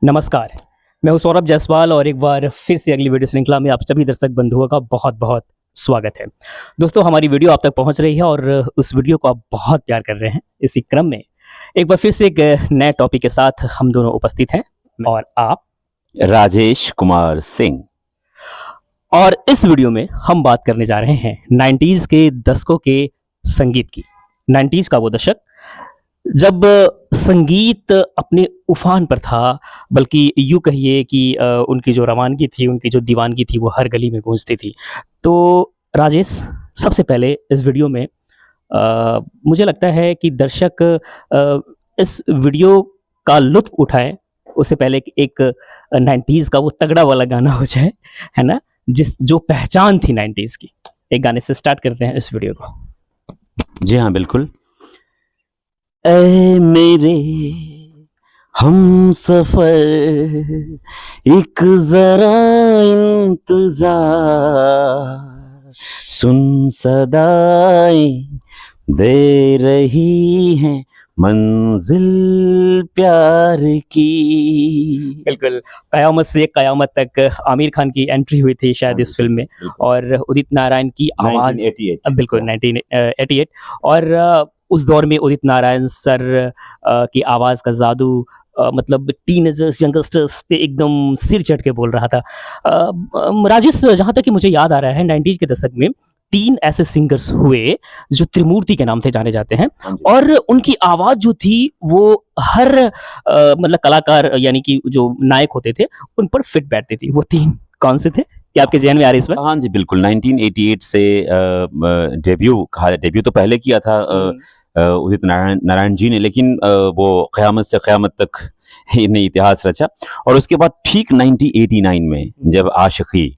नमस्कार, मैं हूँ सौरभ जायसवाल और एक बार फिर से अगली वीडियो श्रृंखला में आप सभी दर्शक बंधुओं का बहुत-बहुत स्वागत है। दोस्तों, हमारी वीडियो आप तक पहुँच रही है और उस वीडियो को आप बहुत प्यार कर रहे हैं। इसी क्रम में एक बार फिर से एक नए टॉपिक के साथ हम दोनों उपस्थित हैं और आप राजेश कुमार सिंह। और इस वीडियो में हम बात करने जा रहे हैं 90s के दशकों के संगीत की। 90s का वो दशक जब संगीत अपने उफान पर था, बल्कि यूँ कहिए कि उनकी जो रवानगी थी, उनकी जो दीवानगी थी, वो हर गली में गूंजती थी। तो राजेश, सबसे पहले इस वीडियो में मुझे लगता है कि दर्शक इस वीडियो का लुत्फ़ उठाएँ, उससे पहले कि एक 90s का वो तगड़ा वाला गाना हो जाए, है ना? जो पहचान थी 90s की। एक गाने से स्टार्ट करते हैं इस वीडियो को। जी हाँ, बिल्कुल। ऐ मेरे हमसफर एक जरा इंतजार, सुन सदाएं दे रही हैं मंजिल प्यार की। बिल्कुल, कयामत से कयामत तक आमिर खान की एंट्री हुई थी शायद इस फ़िल्म में और उदित नारायण की आवाज़ 1988 बिल्कुल 1988 और उस दौर में उदित नारायण सर की आवाज़ का जादू मतलब टीनेजर्स, यंगस्टर्स पे एकदम सिर चढ़ के बोल रहा था। राजेश, जहाँ तक कि मुझे याद आ रहा है 90s के दशक में 3 ऐसे सिंगर्स हुए जो त्रिमूर्ति के नाम से जाने जाते हैं और उनकी आवाज़ जो थी वो हर मतलब कलाकार यानी कि जो नायक होते थे उन पर फिट बैठती थी। वो 3 कौन से थे? क्या आपके ज़हन में आ रही है इस वक़्त? हाँ जी, बिल्कुल। 1988 से डेब्यू तो पहले किया था उदित नारायण जी ने, लेकिन वो क़यामत से क़यामत तक इन्हें इतिहास रचा। और उसके बाद ठीक 1989 में जब आशिकी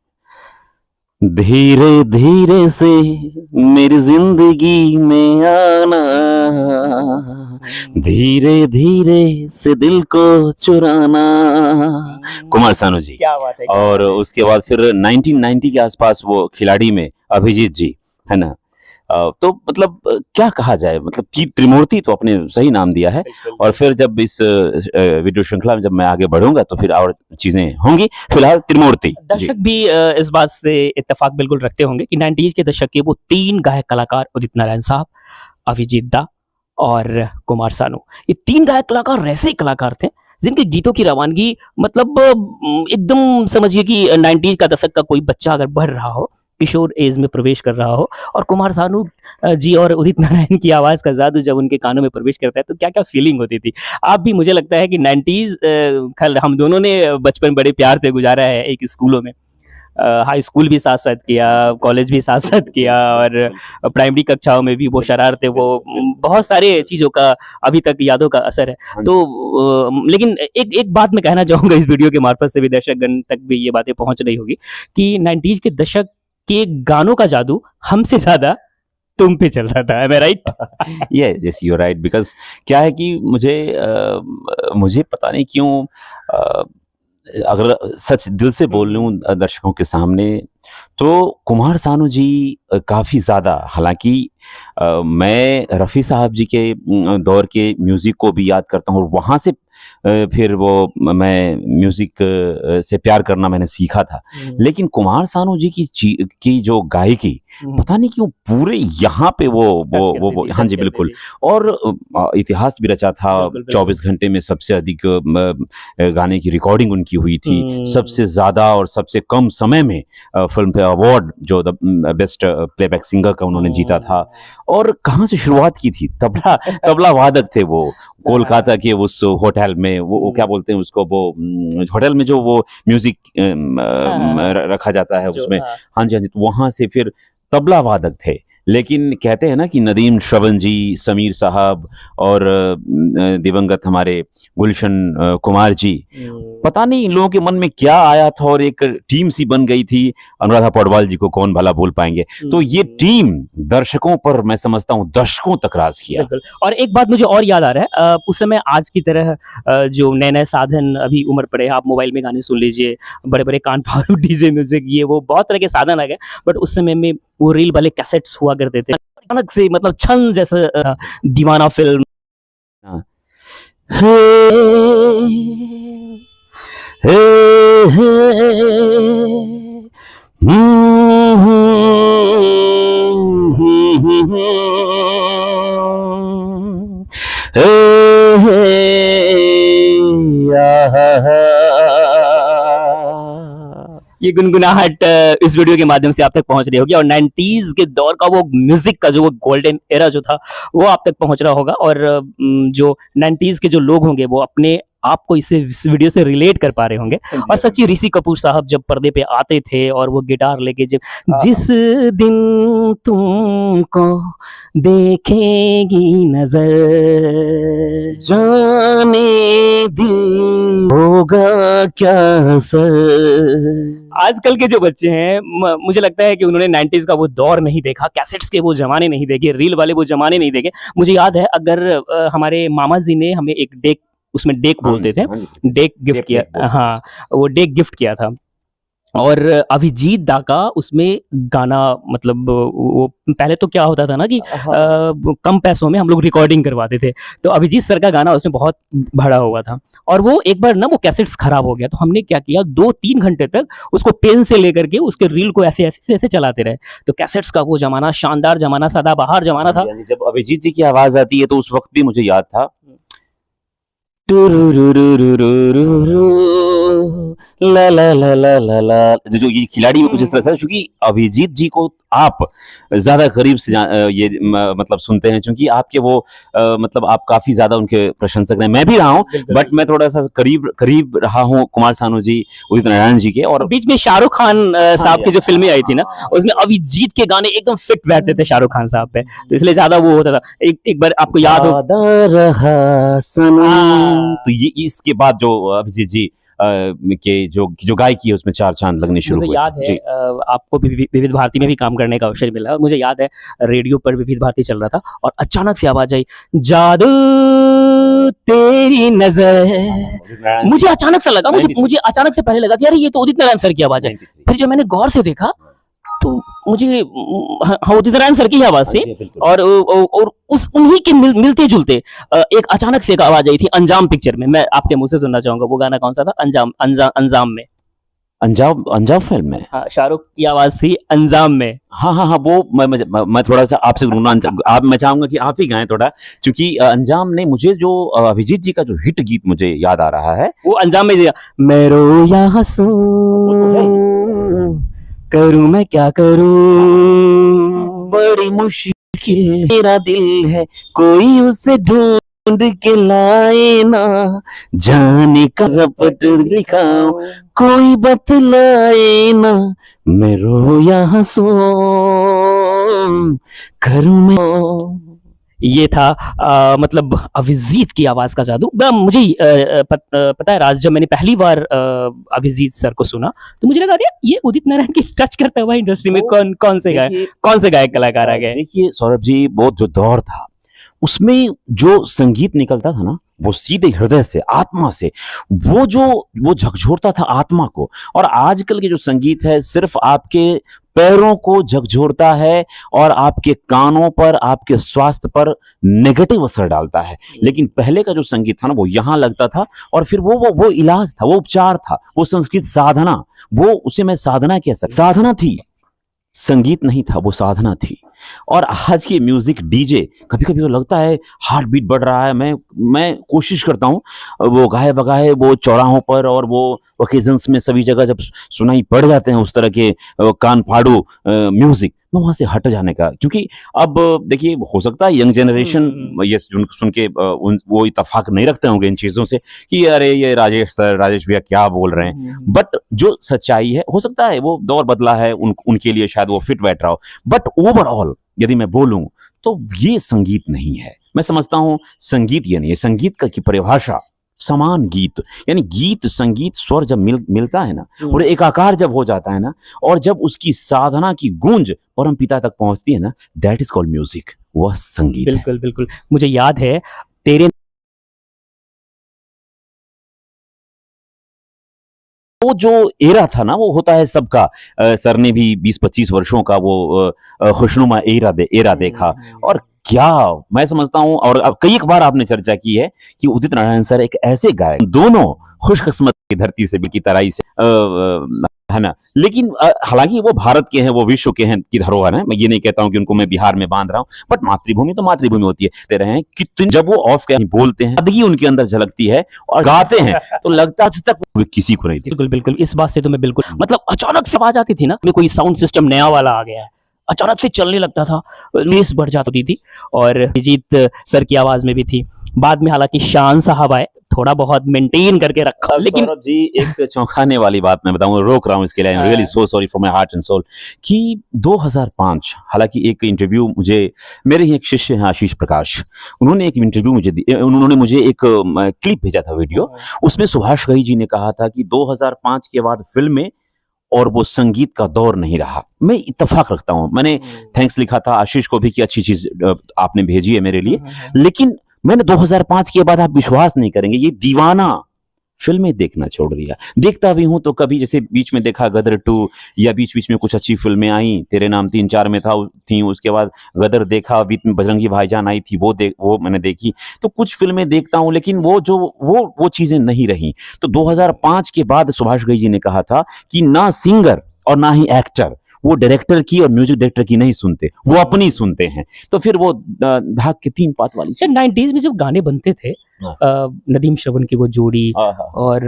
धीरे धीरे से मेरी जिंदगी में आना, धीरे धीरे से दिल को चुराना, कुमार सानू जी। क्या बात है! और उसके बाद फिर 1990 के आसपास वो खिलाड़ी में अभिजीत जी, है ना? तो मतलब क्या कहा जाए, मतलब त्रिमूर्ति तो आपने सही नाम दिया है। और फिर जब इस वीडियो श्रृंखला में जब मैं आगे बढ़ूंगा तो फिर और चीजें होंगी। फिलहाल त्रिमूर्ति जी। दर्शक भी इस बात से इत्तेफाक बिल्कुल रखते होंगे कि 90s के दशक के वो 3 गायक कलाकार उदित नारायण साहब, अभिजीत दा और कुमार सानू। ये 3 गायक कलाकार ऐसे कलाकार थे जिनके गीतों की रवानगी मतलब एकदम समझिए कि 90s का दशक का कोई बच्चा अगर बढ़ रहा हो, किशोर एज में प्रवेश कर रहा हो और कुमार सानू जी और उदित नारायण की आवाज़ का जादू जब उनके कानों में प्रवेश करता है तो क्या-क्या फीलिंग होती थी। आप भी, मुझे लगता है कि 90s खैर हम दोनों ने बचपन बड़े प्यार से गुज़ारा है एक स्कूलों में। हाई स्कूल भी साथ-साथ किया, कॉलेज भी साथ-साथ किया और प्राइमरी कक्षाओं में भी वो शरारतें, वो बहुत सारे चीज़ों का अभी तक यादों का असर है। तो लेकिन एक बात मैं कहना चाहूँगा इस वीडियो के मार्फत से भी दर्शकगण तक भी ये बातें पहुँच रही होगी कि 90s के दशक के गानों का जादू हमसे ज़्यादा तुम पे चल रहा था। Am I right? Yes, you are right. Because क्या है कि मुझे पता नहीं क्यों, अगर सच दिल से बोल लूँ दर्शकों के सामने, तो कुमार सानू जी काफ़ी ज़्यादा, हालाँकि मैं रफ़ी साहब जी के दौर के म्यूज़िक को भी याद करता हूँ और वहाँ से फिर वो मैं म्यूज़िक से प्यार करना मैंने सीखा था। लेकिन कुमार सानू जी की जो गायकी, पता नहीं क्यों पूरे यहाँ पे वो हाँ जी, बिल्कुल। और इतिहास भी रचा था। 24 घंटे में सबसे अधिक गाने की रिकॉर्डिंग उनकी हुई थी। सबसे ज़्यादा और सबसे कम समय में फ़िल्म फेयर अवार्ड जो बेस्ट प्लेबैक सिंगर का उन्होंने जीता था। और कहाँ से शुरुआत की थी? तबला वादक थे वो, कोलकाता के उस होटल में, वो क्या बोलते हैं उसको, वो होटल में जो वो म्यूज़िक रखा जाता है उसमें। हाँ जी, हाँ जी। तो वहाँ से फिर तबला वादक थे। लेकिन कहते हैं ना कि नदीम श्रवण जी, समीर साहब और दिवंगत हमारे गुलशन कुमार जी, पता नहीं इन लोगों के मन में क्या आया था और एक टीम सी बन गई थी। अनुराधा पौडवाल जी को कौन भला भूल पाएंगे। तो ये टीम दर्शकों पर, मैं समझता हूँ, दशकों तक राज किया। बिल्कुल। और एक बात मुझे और याद आ रहा है, उस समय आज की तरह जो नए-नए साधन अभी उमड़ पड़े हैं, आप मोबाइल में गाने सुन लीजिए, बड़े-बड़े कान फाड़ू डीजे म्यूज़िक, ये वो बहुत तरह के साधन आ गए। बट उस समय में वो रील वाले कैसेट्स हुआ करते थे। अचानक से मतलब छन जैसा दीवाना फ़िल्म। हाँ। ये गुनगुनाहट इस वीडियो के माध्यम से आप तक पहुंच रही होगी और 90s के दौर का वो म्यूजिक का जो वो गोल्डन एरा जो था वो आप तक पहुंच रहा होगा और जो 90s के जो लोग होंगे वो अपने आपको इस वीडियो से रिलेट कर पा रहे होंगे। और सच्ची ऋषि कपूर साहब जब पर्दे पे आते थे और वो गिटार लेके जब जिस दिन तुमको देखेगी नजर जाने दिल होगा क्या असर। आजकल के जो बच्चे हैं मुझे लगता है कि उन्होंने 90s का वो दौर नहीं देखा, कैसेट्स के वो जमाने नहीं देखे, रील वाले वो जमाने नहीं देखे। मुझे याद है अगर हमारे मामा जी ने हमें एक डेक, उसमें डेक बोलते थे, डेक गिफ्ट किया, हाँ वो डेक गिफ्ट किया था और अभिजीत दा का उसमें गाना, मतलब वो पहले तो क्या होता था ना कि कम पैसों में हम लोग रिकॉर्डिंग करवाते थे, तो अभिजीत सर का गाना उसमें बहुत भरा हुआ था और वो एक बार ना वो कैसेट्स खराब हो गया, तो हमने क्या किया 2-3 घंटे तक उसको पेन से लेकर के उसके रील को ऐसे ऐसे ऐसे चलाते रहे। तो कैसेट्स का वो जमाना शानदार जमाना, सदाबहार जमाना था। जब अभिजीत जी की आवाज आती है तो उस वक्त भी मुझे याद था ला ला ला ला ला ला, जो ये खिलाड़ी में कुछ इस तरह से, क्योंकि अभिजीत जी को आप ज्यादा करीब से मतलब सुनते हैं, क्योंकि आपके वो मतलब आप काफी ज्यादा उनके प्रशंसक हैं, मैं भी रहा हूँ, बट मैं थोड़ा सा करीब रहा हूँ कुमार सानू जी, उदित नारायण जी के। और बीच में शाहरुख खान साहब की जो फिल्में आई थी ना, उसमें अभिजीत के गाने एकदम फिट बैठते थे शाहरुख खान साहब पे, तो इसलिए ज्यादा वो होता था। एक बार आपको याद हो तो ये इसके बाद जो अभिजीत जी के जो गायकी है उसमें 4 चांद लगने शुरू हुए। मुझे याद है आपको विविध भारती में भी काम करने का अवसर मिला, मुझे याद है रेडियो पर विविध भारती चल रहा था और अचानक से आवाज आई, जादू तेरी नजर। मुझे अचानक से लगा, मुझे अचानक से पहले लगा कि अरे ये तो उदित नारायण सर की आवाज है। फिर जब मैंने गौर से देखा तो मुझे हाँ उदित नारायण सर की आवाज थी और उस उन्हीं के मिलते जुलते एक अचानक से एक आवाज आई थी अंजाम पिक्चर में। मैं आपके मुंह से सुनना चाहूंगा वो गाना कौन सा था? अंजाम में, अंजाम फिल्म में, हाँ शाहरुख की आवाज थी अंजाम में। हाँ वो मैं थोड़ा सा आपसे आप मैं चाहूंगा कि आप ही गाएं थोड़ा, क्योंकि अंजाम ने मुझे जो अभिजीत जी का जो हिट गीत मुझे याद आ रहा है वो अंजाम में दिया, मैं रोया हंसूं करूं मैं क्या करूं, बड़ी मुश्किल मेरा दिल है कोई उसे ढूंढ के लाए ना, जाने का रपट लिखाऊं कोई बतलाए ना, मैं रोया हंसूं करूं मैं। ये था मतलब अभिजीत की आवाज का जादू। मुझे पता है राज, जब मैंने पहली बार अभिजीत सर को सुना तो मुझे लगा ये उदित नारायण की टच करता हुआ इंडस्ट्री में कौन से गायक कलाकार आ गए। देखिए सौरभ जी, वो जो दौर था उसमें जो संगीत निकलता था ना वो सीधे हृदय से, आत्मा से, वो झकझोरता था आत्मा को। और आजकल के जो संगीत है सिर्फ आपके पैरों को झकझोरता है और आपके कानों पर, आपके स्वास्थ्य पर नेगेटिव असर डालता है। लेकिन पहले का जो संगीत था ना वो यहाँ लगता था और फिर वो इलाज था, वो उपचार था, वो संस्कृत साधना, वो उसे मैं साधना कह सकता, साधना थी, संगीत नहीं था, वो साधना थी। और आज के म्यूजिक डीजे, कभी कभी तो लगता है हार्ट बीट बढ़ रहा है, मैं कोशिश करता हूँ वो गाए बगाए वो चौराहों पर और वो ओकेजन्स में सभी जगह जब सुनाई पड़ जाते हैं उस तरह के कान फाड़ू म्यूजिक, मैं वहां से हट जाने का, क्योंकि अब देखिए हो सकता है यंग जनरेशन ये सुन के वो इत्तेफाक नहीं रखते होंगे इन चीजों से कि अरे ये राजेश भैया क्या बोल रहे हैं, बट जो सच्चाई है हो सकता है वो दौर बदला है, उनके लिए शायद वो फिट बैठ रहा हो, बट ओवरऑल यदि मैं बोलूं तो ये संगीत नहीं है। मैं समझता हूं संगीत ये नहीं है, संगीत की परिभाषा समान गीत, यानी गीत संगीत स्वर जब मिलता है ना और एकाकार जब हो जाता है ना और जब उसकी साधना की गूंज परम पिता तक पहुंचती है ना, दैट इज कॉल्ड म्यूजिक, वह संगीत। बिल्कुल बिल्कुल, मुझे याद है तेरे वो जो एरा था ना वो होता है सबका, सर ने भी 20-25 वर्षों का वो खुशनुमा एरा देखा और क्या मैं समझता हूं, और अब कई बार आपने चर्चा की है कि उदित नारायण सर एक ऐसे गायक, दोनों खुशकिस्मत की धरती से की तराई से है ना। लेकिन हालांकि वो भारत के हैं, वो विश्व के हैं की धरोहर है, मैं ये नहीं कहता हूं कि उनको मैं बिहार में बांध रहा हूं, बट मातृभूमि तो मातृभूमि होती है। दे रहे हैं कितने, जब वो ऑफ कैमरा बोलते हैं सादगी उनके अंदर झलकती है और गाते हैं तो लगता है आज तक वो किसी को नहीं थी। बिल्कुल बिल्कुल, इस बात से तो मैं बिल्कुल, मतलब अचानक से आवाज आती थी ना, में कोई साउंड सिस्टम नया वाला आ गया है, अचानक से चलने लगता था, बेस बढ़ जाती थी, और अरिजीत सर की आवाज में भी थी। बाद में हालांकि शान साहब आए, थोड़ा बहुत मेंटेन करके रखा, लेकिन सौरभ जी एक चौंकाने वाली बात मैं बताऊंगा, रोक रहा हूं इसके लिए, I am really so sorry from my heart and soul, कि 2005, हालांकि एक इंटरव्यू मुझे, मेरे ही एक शिष्य हैं आशीष प्रकाश, उन्होंने एक इंटरव्यू उन्होंने मुझे एक क्लिप भेजा था, वीडियो, उसमें सुभाष घई जी ने कहा था कि 2005 के बाद फिल्में और वो संगीत का दौर नहीं रहा। मैं इत्तेफाक रखता हूं, मैंने थैंक्स लिखा था आशीष को भी कि अच्छी चीज आपने भेजी है मेरे लिए, लेकिन मैंने 2005 के बाद, आप विश्वास नहीं करेंगे, ये दीवाना फिल्में देखना छोड़ दिया। देखता भी हूं तो कभी जैसे बीच में देखा गदर 2, या बीच बीच में कुछ अच्छी फिल्में आई, तेरे नाम 3-4 में थी, उसके बाद गदर देखा, बीच में बजरंगी भाईजान आई थी, वो मैंने देखी, तो कुछ फिल्में देखता हूं, लेकिन वो चीजें नहीं रही। तो 2005 के बाद सुभाष घई जी ने कहा था कि ना सिंगर और ना ही एक्टर वो डायरेक्टर की और म्यूजिक डायरेक्टर की नहीं सुनते, वो अपनी सुनते हैं। तो फिर वो धाक के 3 पात वाली चीज। 90s में जब गाने बनते थे, नदीम श्रवण की वो जोड़ी, और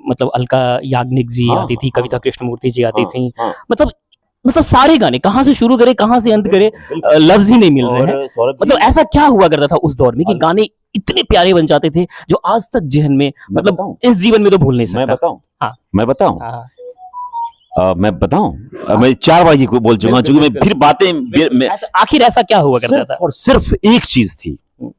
मतलब अलका याग्निक जी आती थी, कविता कृष्णमूर्ति जी आती थी, मतलब सारे गाने कहाँ से शुरू करे कहाँ से अंत करे, लफ्ज ही नहीं मिल रहे हैं। मतलब ऐसा क्या हुआ करता था उस दौर में कि गाने इतने प्यारे बन जाते थे जो आज तक जहन में, मतलब इस जीवन में तो भूल नहीं सकता। मैं बताऊं मैं बताऊं, मैं 4 बार ये बोल चुका हूं, क्योंकि मैं फिर बातें, आखिर ऐसा क्या हुआ करता था? और सिर्फ एक चीज थी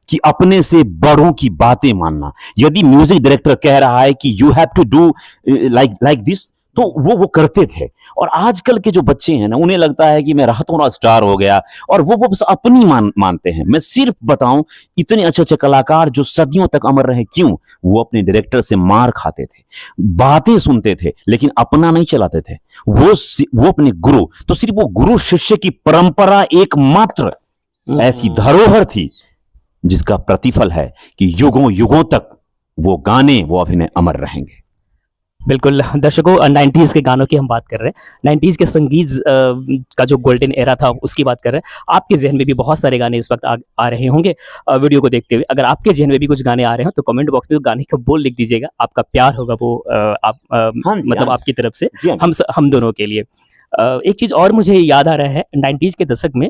कि अपने से बड़ों की बातें मानना। यदि म्यूजिक डायरेक्टर कह रहा है कि you have to do like this, तो वो करते थे। और आजकल के जो बच्चे हैं ना, उन्हें लगता है कि मैं रातों रात स्टार हो गया, और वो बस अपनी मानते हैं। मैं सिर्फ बताऊं, इतने अच्छे अच्छे कलाकार जो सदियों तक अमर रहे, क्यों? वो अपने डायरेक्टर से मार खाते थे, बातें सुनते थे, लेकिन अपना नहीं चलाते थे। वो अपने गुरु, तो सिर्फ वो गुरु शिष्य की परंपरा एकमात्र ऐसी धरोहर थी जिसका प्रतिफल है कि युगों युगों तक वो गाने, वो अभिनय अमर रहेंगे। बिल्कुल दर्शकों, 90s के गानों की हम बात कर रहे हैं, 90s के संगीत का जो गोल्डन एरा था उसकी बात कर रहे हैं। आपके जहन में भी बहुत सारे गाने इस वक्त आ रहे होंगे वीडियो को देखते हुए। अगर आपके जहन में भी कुछ गाने आ रहे हो तो कमेंट बॉक्स में गाने का बोल लिख दीजिएगा, आपका प्यार होगा वो मतलब आपकी तरफ से हम दोनों के लिए। एक चीज और मुझे याद आ रहा है, 90s के दशक में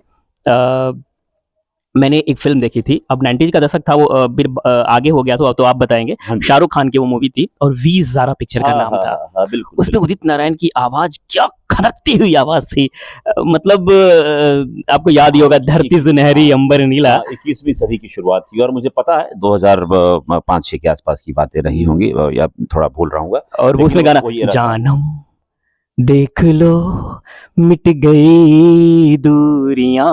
मैंने एक फिल्म देखी थी। अब 90s का दशक था, वो फिर आगे हो गया तो आप बताएंगे। शाहरुख खान की वो मूवी थी और वी ज़ारा पिक्चर का नाम था। उसमें उदित नारायण की आवाज, क्या खनकती हुई आवाज थी, मतलब आपको याद ही होगा, धरती सुनहरी अंबर नीला। 21वीं सदी की शुरुआत थी, और मुझे पता है 2005-6 के आसपास की बातें रही होंगी, या थोड़ा भूल रहा हूँ। और वो उसमें गाना, जानम देख लो मिट गई दूरियां।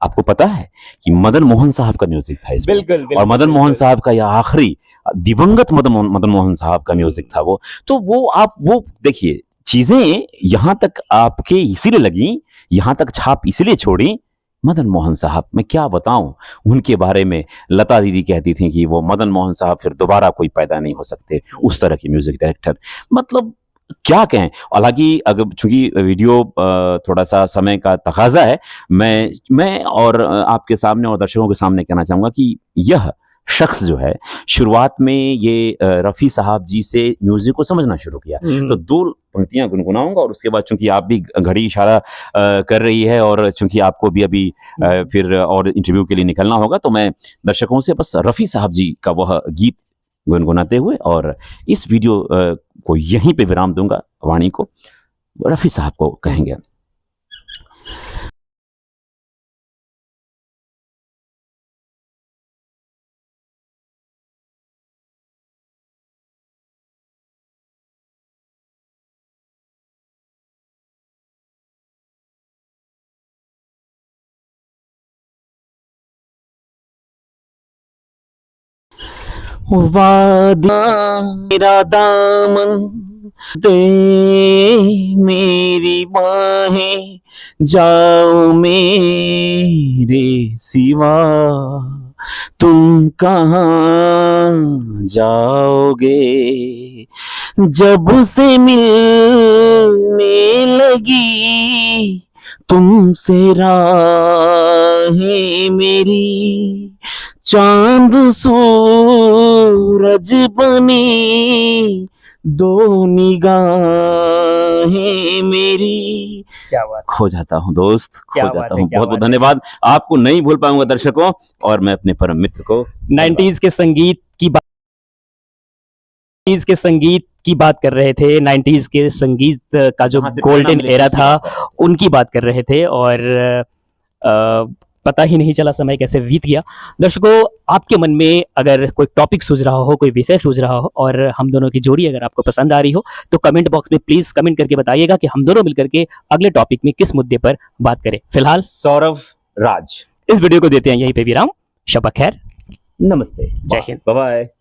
आपको पता है कि मदन मोहन साहब का म्यूजिक था इसमें। बिल्कुल, और मदन मोहन साहब का यह आखिरी दिवंगत मदन मोहन साहब का म्यूजिक था वो। तो वो देखिए, चीजें यहां तक आपके इसीलिए लगी, यहां तक छाप इसीलिए छोड़ी। मदन मोहन साहब, मैं क्या बताऊं उनके बारे में। लता दीदी कहती थी कि वो मदन मोहन साहब फिर दोबारा कोई पैदा नहीं हो सकते, उस तरह की म्यूजिक डायरेक्टर। मतलब क्या कहें। हालांकि अगर चूंकि वीडियो थोड़ा सा समय का तकाजा है, मैं और आपके सामने और दर्शकों के सामने कहना चाहूंगा कि यह शख्स जो है, शुरुआत में ये रफ़ी साहब जी से म्यूजिक को समझना शुरू किया। तो 2 पंक्तियां गुनगुनाऊंगा, और उसके बाद चूंकि आप भी घड़ी इशारा कर रही है, और चूंकि आपको भी अभी फिर और इंटरव्यू के लिए निकलना होगा, तो मैं दर्शकों से बस रफ़ी साहब जी का वह गीत गुनगुनाते हुए और इस वीडियो को यहीं पे विराम दूंगा। वाणी को रफ़ी साहब को कहेंगे। वादा मेरा दामन दे मेरी बाहें, जाओ मेरे सिवा तुम कहाँ जाओगे। जब से मिलने लगी तुमसे राहें मेरी, चांद सूरज बनी दो निगाहें मेरी। क्या बात, खो जाता हूँ दोस्त, क्या खो बात जाता है, हूँ। क्या बहुत बहुत बात है। धन्यवाद। आपको नहीं भूल पाऊंगा दर्शकों, और मैं अपने परम मित्र को 90s के संगीत की बात, 90s के संगीत की बात कर रहे थे। 90s के संगीत का जो जहाँ से प्रेरणा गोल्डन मिली थी एरा उसकी था बात कर रहे थे। उनकी बात कर रहे थे, और पता ही नहीं चला समय कैसे बीत गया। दर्शकों, आपके मन में अगर कोई टॉपिक सूझ रहा हो, कोई विषय सूझ रहा हो, और हम दोनों की जोड़ी अगर आपको पसंद आ रही हो, तो कमेंट बॉक्स में प्लीज कमेंट करके बताइएगा कि हम दोनों मिलकर के अगले टॉपिक में किस मुद्दे पर बात करें। फिलहाल सौरभ राज, इस वीडियो को देते हैं यहीं पे विराम। शब्बा खैर, नमस्ते, जय हिंद। Bye bye.